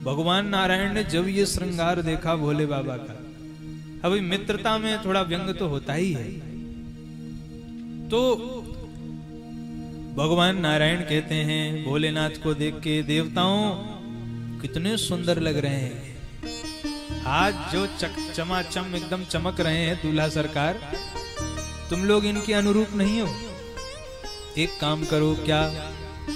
भगवान नारायण ने जब ये श्रृंगार देखा भोले बाबा का, अभी मित्रता में थोड़ा व्यंग तो होता ही है, तो भगवान नारायण कहते हैं भोलेनाथ को देख के, देवताओं कितने सुंदर लग रहे हैं, आज जो चमाचम एकदम चमक रहे हैं दूल्हा सरकार, तुम लोग इनके अनुरूप नहीं हो। एक काम करो, क्या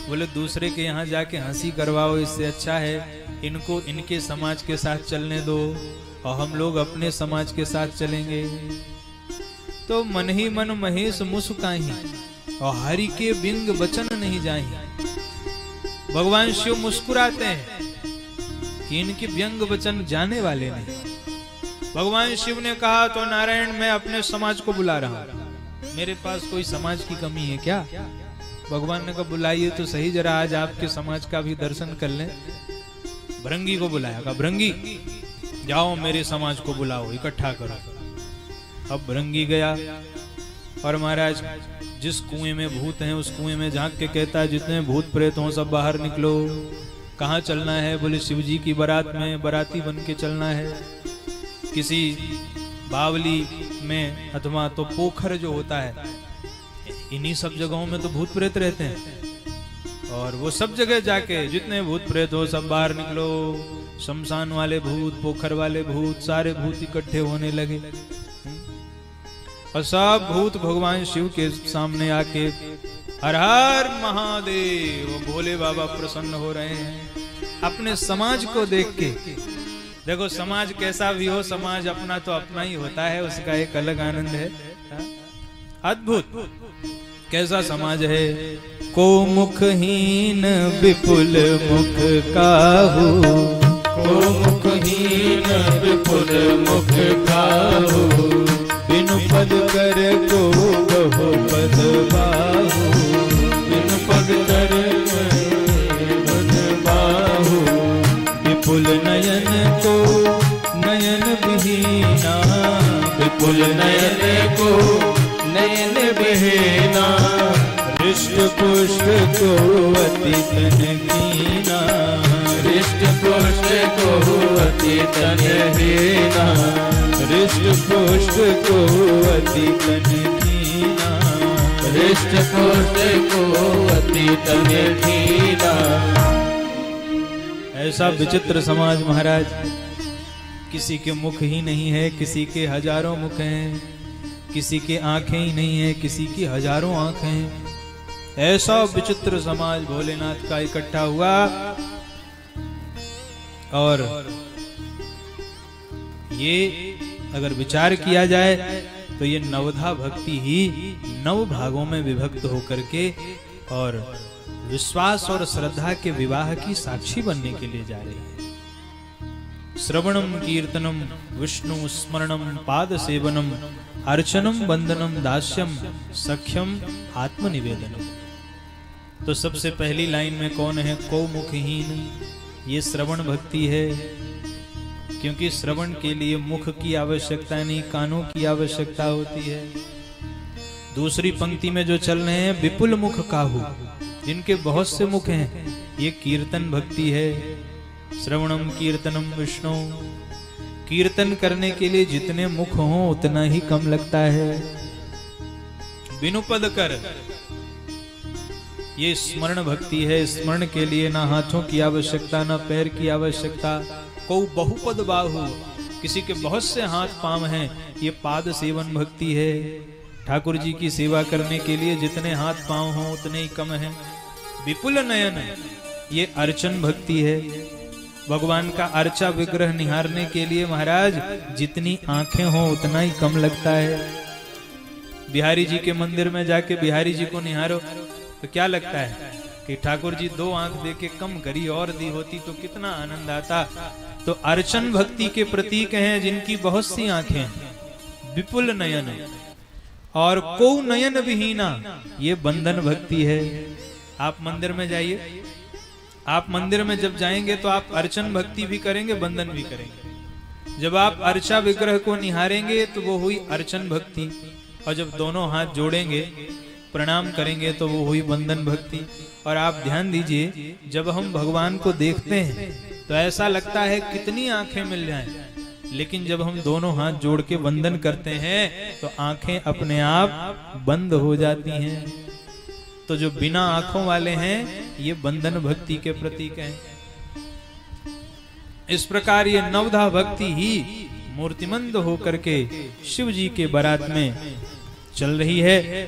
बोले दूसरे के यहाँ जाके हंसी करवाओ, इससे अच्छा है इनको इनके समाज के साथ चलने दो और हम लोग अपने समाज के साथ चलेंगे। तो मन ही मन महेश मुस्काही और हरि के बिंग बचन नहीं जाही। भगवान शिव मुस्कुराते हैं कि इनके व्यंग वचन जाने वाले नहीं। भगवान शिव ने कहा तो नारायण मैं अपने समाज को बुला रहा हूं, मेरे पास कोई समाज की कमी है क्या? भगवान ने कहा बुलाइए तो सही, जरा आज आपके समाज का भी दर्शन कर लें। भृंगी को बुलाया, कहा भृंगी जाओ मेरे समाज को बुलाओ, इकट्ठा करो। अब भृंगी गया और महाराज जिस कुएं में भूत हैं उस कुएं में झांक के कहता है जितने भूत प्रेत हों सब बाहर निकलो। कहाँ चलना है? बोले शिव जी की बारात में बाराती बन के चलना है, किसी बावली में अथवा तो पोखर जो होता है, इन्हीं सब जगहों में तो भूत प्रेत रहते हैं। और वो सब जगह जाके जितने भूत प्रेत हो सब बाहर निकलो। शमशान वाले भूत, पोखर वाले भूत, सारे भूत इकट्ठे होने लगे और सब भूत भगवान शिव के सामने आके हर हर महादेव, भोले बाबा प्रसन्न हो रहे हैं अपने समाज को देख के। देखो समाज कैसा भी हो, समाज अपना तो अपना ही होता है, उसका एक अलग आनंद है। अद्भुत कैसा समाज है। को मुखहीन विपुल मुख काहू, को मुखहीन विपुल मुख काहू, बिनु पद कर को बहु पद बाहु, बिनु पद कर पद बाहु, विपुल नयन को नयन विहीना, विपुल नयन को नयन विहीना, हृष्ट पुष्ट को अति तनहीना, हृष्ट पुष्ट को अति तनहीना, हृष्ट पुष्ट को अति तनहीना, हृष्ट पुष्ट को अति तनहीना। ऐसा विचित्र समाज महाराज, किसी के मुख ही नहीं है, किसी के हजारों मुख हैं, किसी के आंखें ही नहीं है, किसी की हजारों आंखें हैं। ऐसा विचित्र समाज भोलेनाथ का इकट्ठा हुआ। और ये अगर विचार किया जाए तो ये नवधा भक्ति ही 9 भागों में विभक्त होकर के और विश्वास और श्रद्धा के विवाह की साक्षी बनने के लिए जा रही है। श्रवणम कीर्तनम विष्णु स्मरणम पाद सेवनम अर्चनम वंदनम दास्यम सख्यम आत्मनिवेदनम। तो सबसे पहली लाइन में कौन है? को मुखहीन, ये श्रवण भक्ति है, क्योंकि श्रवण के लिए मुख की आवश्यकता नहीं, कानों की आवश्यकता होती है। दूसरी पंक्ति में जो चल रहे हैं विपुल मुख काहू, जिनके बहुत से मुख हैं, ये कीर्तन भक्ति है। श्रवणम कीर्तनम विष्णु, कीर्तन करने के लिए जितने मुख हों उतना ही कम लगता है। बिनु पद कर, ये स्मरण भक्ति है। स्मरण के लिए ना हाथों की आवश्यकता ना पैर की आवश्यकता। को बहुपद बाहु, किसी के बहुत से हाथ पांव हैं, ये पाद सेवन भक्ति है। ठाकुर जी की सेवा करने के लिए जितने हाथ पांव हों उतने ही कम हैं। विपुल नयन, ये अर्चन भक्ति है। भगवान का अर्चा विग्रह निहारने के लिए महाराज जितनी आंखें हों उतना ही कम लगता है। बिहारी जी के मंदिर में जाके बिहारी जी को निहारो तो क्या लगता है कि ठाकुर जी 2 आंख देके कम करी और दी होती तो कितना आनंद आता। तो अर्चन भक्ति के प्रतीक हैं जिनकी बहुत सी आंखें हैं। विपुल नयन और को नयन विहीना, ये बंधन भक्ति है। आप मंदिर में जाइए, आप मंदिर में जब जाएंगे तो आप अर्चन भक्ति भी करेंगे, बंधन भी करेंगे। जब आप अर्चा विग्रह को निहारेंगे तो वो हुई अर्चन भक्ति, और जब दोनों हाथ जोड़ेंगे प्रणाम करेंगे तो वो हुई बंधन भक्ति। और आप ध्यान दीजिए, जब हम भगवान को देखते हैं तो ऐसा लगता है कितनी आंखें मिल जाएं, लेकिन जब हम दोनों हाथ जोड़ के वंदन करते हैं तो आंखें अपने आप बंद हो जाती हैं। तो जो बिना आंखों वाले हैं ये बंधन भक्ति के प्रतीक हैं। इस प्रकार ये नवधा भक्ति ही मूर्तिमंत होकर के शिव जी के बारात में चल रही है।